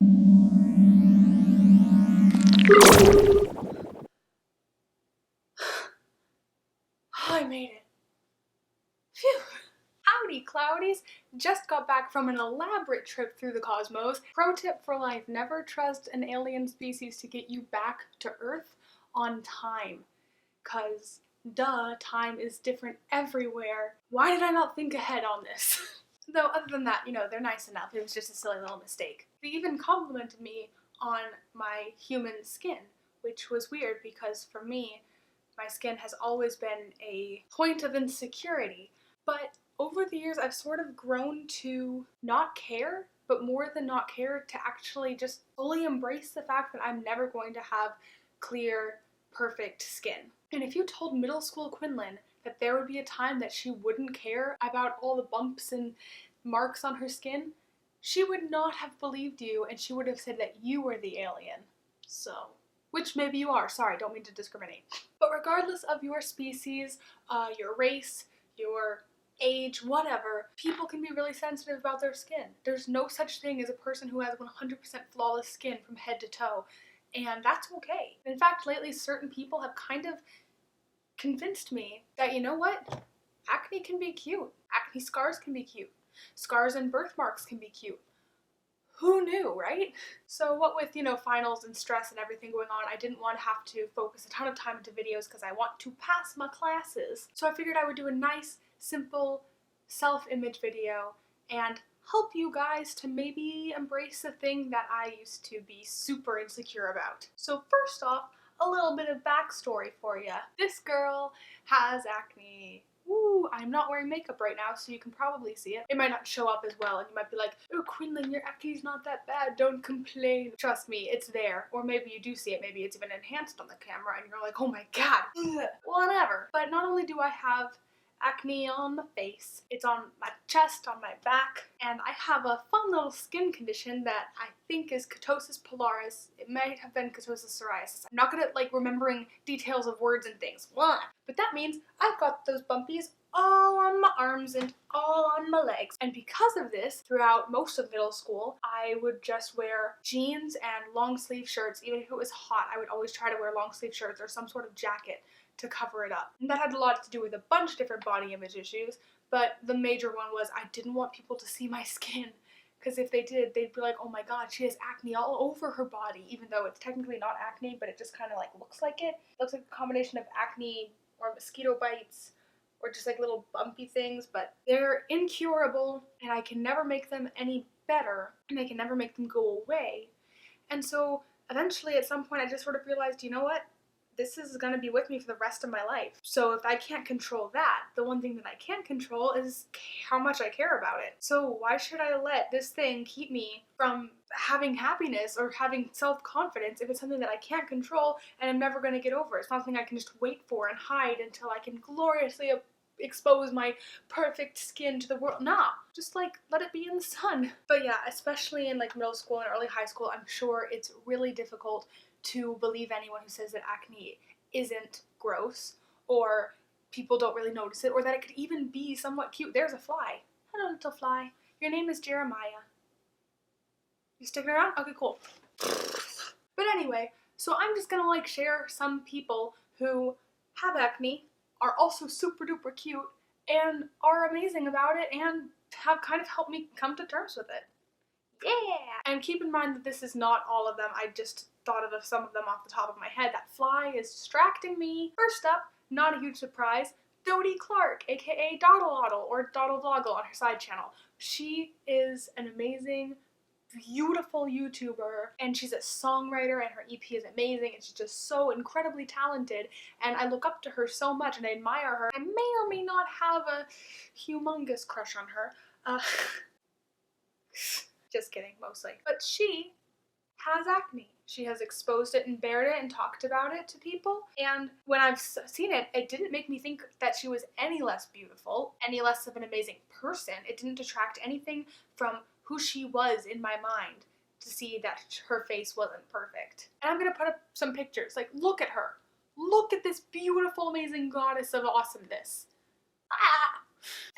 I made it. Phew. Howdy, Cloudies! Just got back from an elaborate trip through the cosmos. Pro tip for life, never trust an alien species to get you back to Earth on time. Cause, duh, time is different everywhere. Why did I not think ahead on this? Though, other than that, they're nice enough. It was just a silly little mistake. They even complimented me on my human skin, which was weird because for me, my skin has always been a point of insecurity. But over the years, I've sort of grown to not care, but more than not care, to actually just fully embrace the fact that I'm never going to have clear, perfect skin. And if you told middle school Quinlyn that there would be a time that she wouldn't care about all the bumps and marks on her skin, she would not have believed you, and she would have said that you were the alien. So, which maybe you are, sorry, don't mean to discriminate. But regardless of your species, your race, your age, whatever, people can be really sensitive about their skin. There's no such thing as a person who has 100% flawless skin from head to toe, and that's okay. In fact, lately certain people have kind of convinced me that, you know what? Acne can be cute. Acne scars can be cute. Scars and birthmarks can be cute. Who knew, right? So what with, finals and stress and everything going on, I didn't want to have to focus a ton of time into videos because I want to pass my classes. So I figured I would do a nice, simple self-image video and help you guys to maybe embrace the thing that I used to be super insecure about. So first off, a little bit of backstory for you. This girl has acne. Ooh, I'm not wearing makeup right now, so you can probably see it. It might not show up as well, and you might be like, oh, Quinlyn, your acne's not that bad, don't complain. Trust me, it's there. Or maybe you do see it, maybe it's even enhanced on the camera, and you're like, oh my god, ugh, whatever. But not only do I have acne on my face, it's on my chest, on my back, and I have a fun little skin condition that I think is ketosis pilaris. It might have been ketosis psoriasis. I'm not good at remembering details of words and things. Blah. But that means I've got those bumpies all on my arms and all on my legs. And because of this, throughout most of middle school, I would just wear jeans and long sleeve shirts. Even if it was hot, I would always try to wear long sleeve shirts or some sort of jacket to cover it up. And that had a lot to do with a bunch of different body image issues, but the major one was I didn't want people to see my skin, because if they did, they'd be like, oh my god, she has acne all over her body, even though it's technically not acne, but it just kind of looks like it. It looks like a combination of acne or mosquito bites or just little bumpy things, but they're incurable and I can never make them any better and I can never make them go away. And so eventually at some point I just sort of realized, you know what? This is going to be with me for the rest of my life. So if I can't control that, the one thing that I can control is how much I care about it. So why should I let this thing keep me from having happiness or having self-confidence if it's something that I can't control and I'm never going to get over? It's not something I can just wait for and hide until I can gloriously expose my perfect skin to the world. Nah, just let it be in the sun. But yeah, especially in middle school and early high school, I'm sure it's really difficult to believe anyone who says that acne isn't gross or people don't really notice it or that it could even be somewhat cute. There's a fly. Hello, little fly. Your name is Jeremiah. You sticking around? Okay, cool. But anyway, so I'm just gonna share some people who have acne, are also super duper cute, and are amazing about it and have kind of helped me come to terms with it. Yeah! And keep in mind that this is not all of them. I just thought of some of them off the top of my head. That fly is distracting me. First up, not a huge surprise, Dodie Clark, aka Doddle or Doddle Vloggle on her side channel. She is an amazing, beautiful YouTuber, and she's a songwriter, and her EP is amazing, and she's just so incredibly talented, and I look up to her so much, and I admire her. I may or may not have a humongous crush on her. Just kidding, mostly. But she has acne. She has exposed it and bared it and talked about it to people. And when I've seen it, it didn't make me think that she was any less beautiful, any less of an amazing person. It didn't detract anything from who she was in my mind to see that her face wasn't perfect. And I'm gonna put up some pictures. Look at her. Look at this beautiful, amazing goddess of awesomeness. Ah!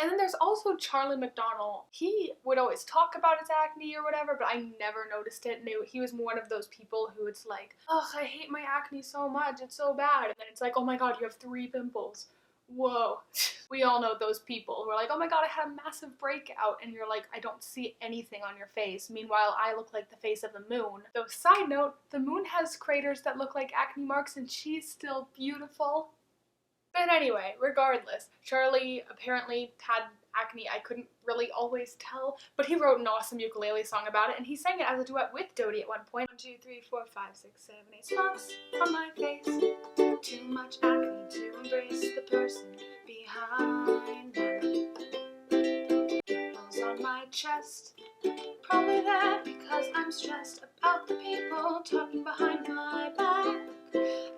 And then there's also Charlie McDonald. He would always talk about his acne or whatever, but I never noticed it. And he was one of those people who it's like, ugh, I hate my acne so much, it's so bad. And then it's like, oh my god, you have 3 pimples. Whoa. We all know those people who are like, oh my god, I had a massive breakout, and you're like, I don't see anything on your face. Meanwhile, I look like the face of the moon. Though, side note, the moon has craters that look like acne marks, and she's still beautiful. But anyway, regardless, Charlie apparently had acne. I couldn't really always tell, but he wrote an awesome ukulele song about it, and he sang it as a duet with Dodie at one point. 1, 2, 3, 4, 5, 6, 7, 8 spots on my face. Too much acne to embrace the person behind them. Pimples on my chest. Probably that because I'm stressed about the people talking behind my back.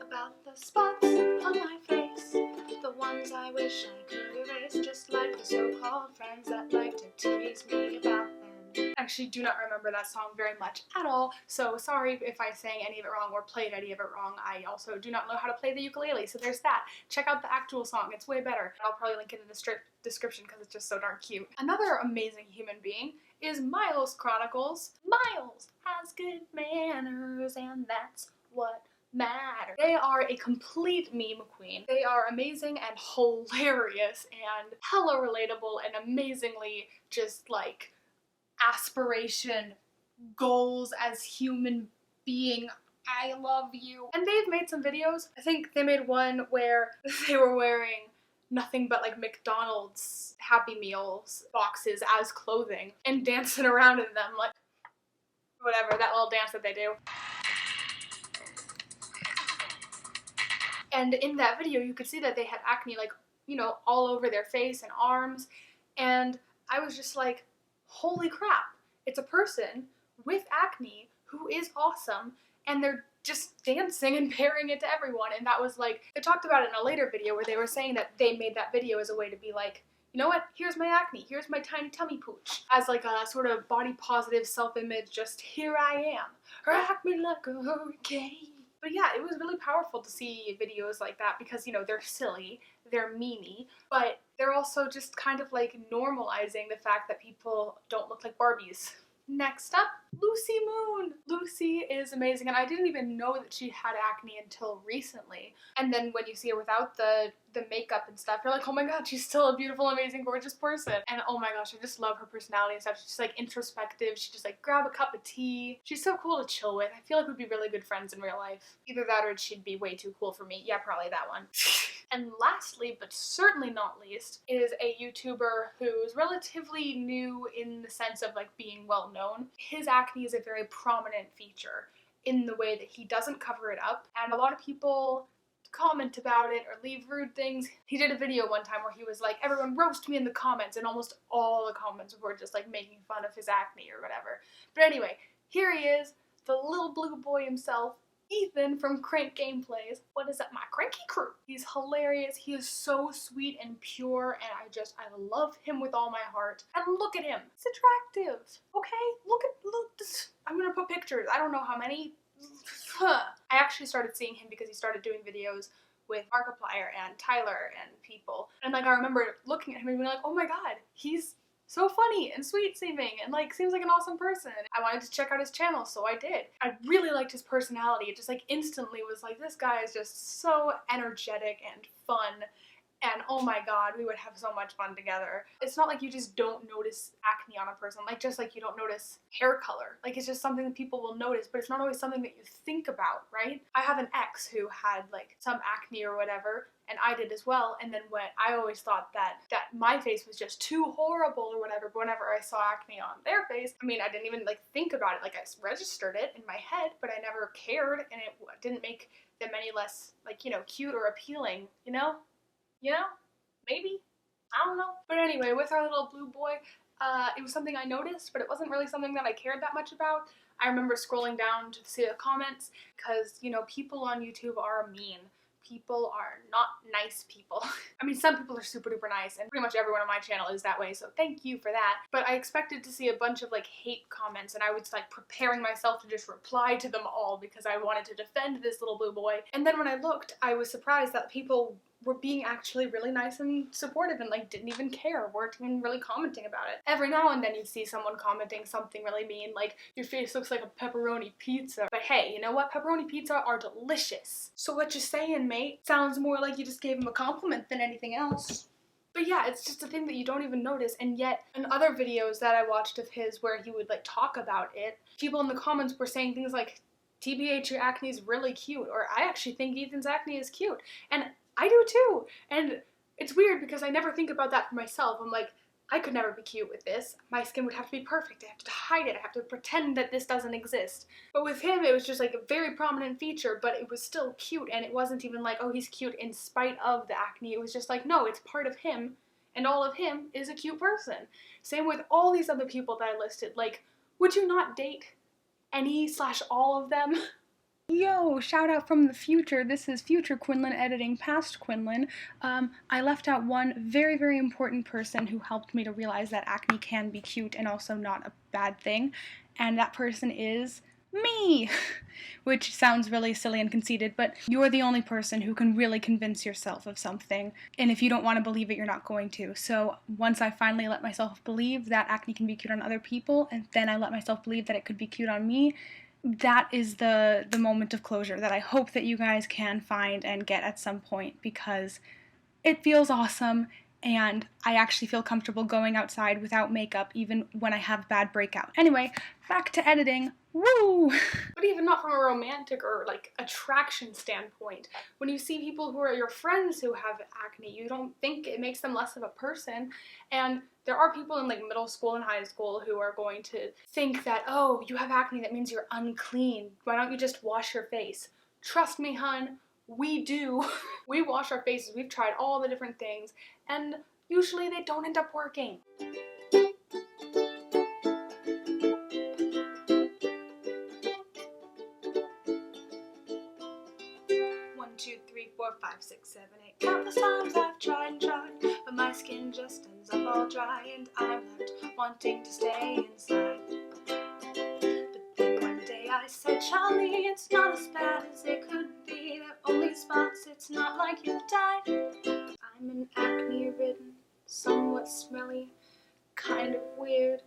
About the spots on my face, the ones I wish I could erase, just like the so-called friends that like to tease me about them. I actually do not remember that song very much at all, so sorry if I sang any of it wrong or played any of it wrong. I also do not know how to play the ukulele, so there's that. Check out the actual song, it's way better. I'll probably link it in the description because it's just so darn cute. Another amazing human being is Miles Chronicles. Miles has good manners, and that's what matter. They are a complete meme queen. They are amazing and hilarious and hella relatable and amazingly just like aspiration, goals as human being. I love you. And they've made some videos. I think they made one where they were wearing nothing but like McDonald's Happy Meals boxes as clothing and dancing around in them, like whatever, that little dance that they do. And in that video, you could see that they had acne, like, you know, all over their face and arms. And I was just like, holy crap. It's a person with acne who is awesome, and they're just dancing and pairing it to everyone. And that was like, they talked about it in a later video where they were saying that they made that video as a way to be like, you know what, here's my acne, here's my tiny tummy pooch. As like a sort of body positive self-image, just here I am. Rock me like a hurricane. But yeah, it was really powerful to see videos like that because, you know, they're silly, they're memey, but they're also just kind of like normalizing the fact that people don't look like Barbies. Next up, Lucy Moon. Lucy is amazing, and I didn't even know that she had acne until recently. And then when you see her without the makeup and stuff, you're like, oh my god, she's still a beautiful, amazing, gorgeous person. And oh my gosh, I just love her personality and stuff. She's just like introspective. She just like grab a cup of tea. She's so cool to chill with. I feel like we'd be really good friends in real life. Either that or she'd be way too cool for me. Yeah, probably that one. And lastly, but certainly not least, is a YouTuber who's relatively new in the sense of like being well known. His acne is a very prominent feature in the way that he doesn't cover it up, and a lot of people comment about it or leave rude things. He did a video one time where he was like, everyone roast me in the comments, and almost all the comments were just like making fun of his acne or whatever. But anyway, here he is, the little blue boy himself, Ethan from Crank Gameplays. What is up, my cranky crew? He's hilarious. He is so sweet and pure, and I love him with all my heart. And look at him. It's attractive. Okay? Look this. I'm gonna put pictures. I don't know how many. I actually started seeing him because he started doing videos with Markiplier and Tyler and people. And like I remember looking at him and being like, oh my god, he's so funny and sweet seeming and like seems like an awesome person. I wanted to check out his channel, so I did. I really liked his personality. It just like instantly was like, this guy is just so energetic and fun. And oh my god, we would have so much fun together. It's not like you just don't notice acne on a person, like just like you don't notice hair color. Like it's just something that people will notice, but it's not always something that you think about, right? I have an ex who had like some acne or whatever, and I did as well, and then when I always thought that my face was just too horrible or whatever, but whenever I saw acne on their face, I mean, I didn't even like think about it. Like I registered it in my head, but I never cared, and it didn't make them any less like, you know, cute or appealing, you know? You know? Maybe? I don't know. But anyway, with our little blue boy, it was something I noticed, but it wasn't really something that I cared that much about. I remember scrolling down to see the comments, because, you know, people on YouTube are mean. People are not nice people. I mean, some people are super duper nice, and pretty much everyone on my channel is that way, so thank you for that. But I expected to see a bunch of like hate comments, and I was like preparing myself to just reply to them all because I wanted to defend this little blue boy. And then when I looked, I was surprised that people were being actually really nice and supportive and like didn't even care, weren't even really commenting about it. Every now and then you'd see someone commenting something really mean, like, your face looks like a pepperoni pizza. But hey, you know what? Pepperoni pizza are delicious. So what you saying, mate? Sounds more like you just gave him a compliment than anything else. But yeah, it's just a thing that you don't even notice, and yet in other videos that I watched of his where he would like talk about it, people in the comments were saying things like, TBH, your acne is really cute, or I actually think Ethan's acne is cute. And I do too. And it's weird because I never think about that for myself. I'm like, I could never be cute with this. My skin would have to be perfect. I have to hide it. I have to pretend that this doesn't exist. But with him, it was just like a very prominent feature, but it was still cute, and it wasn't even like, oh, he's cute in spite of the acne. It was just like, no, it's part of him, and all of him is a cute person. Same with all these other people that I listed. Like, would you not date any/all of them? Yo, shout out from the future. This is future Quinlyn editing past Quinlyn. I left out one very, very important person who helped me to realize that acne can be cute and also not a bad thing, and that person is me! Which sounds really silly and conceited, but you're the only person who can really convince yourself of something, and if you don't want to believe it, you're not going to. So once I finally let myself believe that acne can be cute on other people, and then I let myself believe that it could be cute on me, that is the moment of closure that I hope that you guys can find and get at some point, because it feels awesome, and I actually feel comfortable going outside without makeup even when I have bad breakout. Anyway, back to editing. Woo! But even not from a romantic or like attraction standpoint. When you see people who are your friends who have acne, you don't think it makes them less of a person. And there are people in like middle school and high school who are going to think that, oh, you have acne, that means you're unclean. Why don't you just wash your face? Trust me, hun, we do. We wash our faces, we've tried all the different things, and usually they don't end up working. 1, 2, 3, 4, 5, 6, 7, 8. Countless times I've tried and tried, but my skin just ends up all dry, and I'm left wanting to stay inside. But then one day I said, Charlie, it's not as bad as it could be. There are only spots, it's not like you've died. I'm an acne-ridden, somewhat smelly, kind of weird,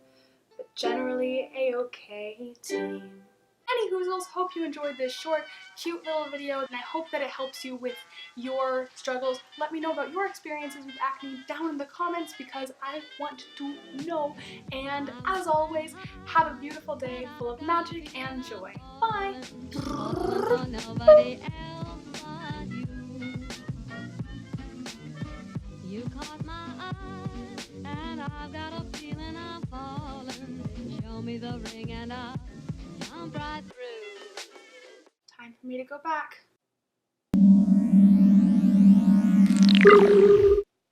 but generally a-okay team. Anyhoozles, hope you enjoyed this short, cute little video, and I hope that it helps you with your struggles. Let me know about your experiences with acne down in the comments because I want to know. And as always, have a beautiful day full of magic and joy. Bye! You caught my eye, and I've got a feeling I'm falling. Show me the ring and I'll jump right through. Time for me to go back.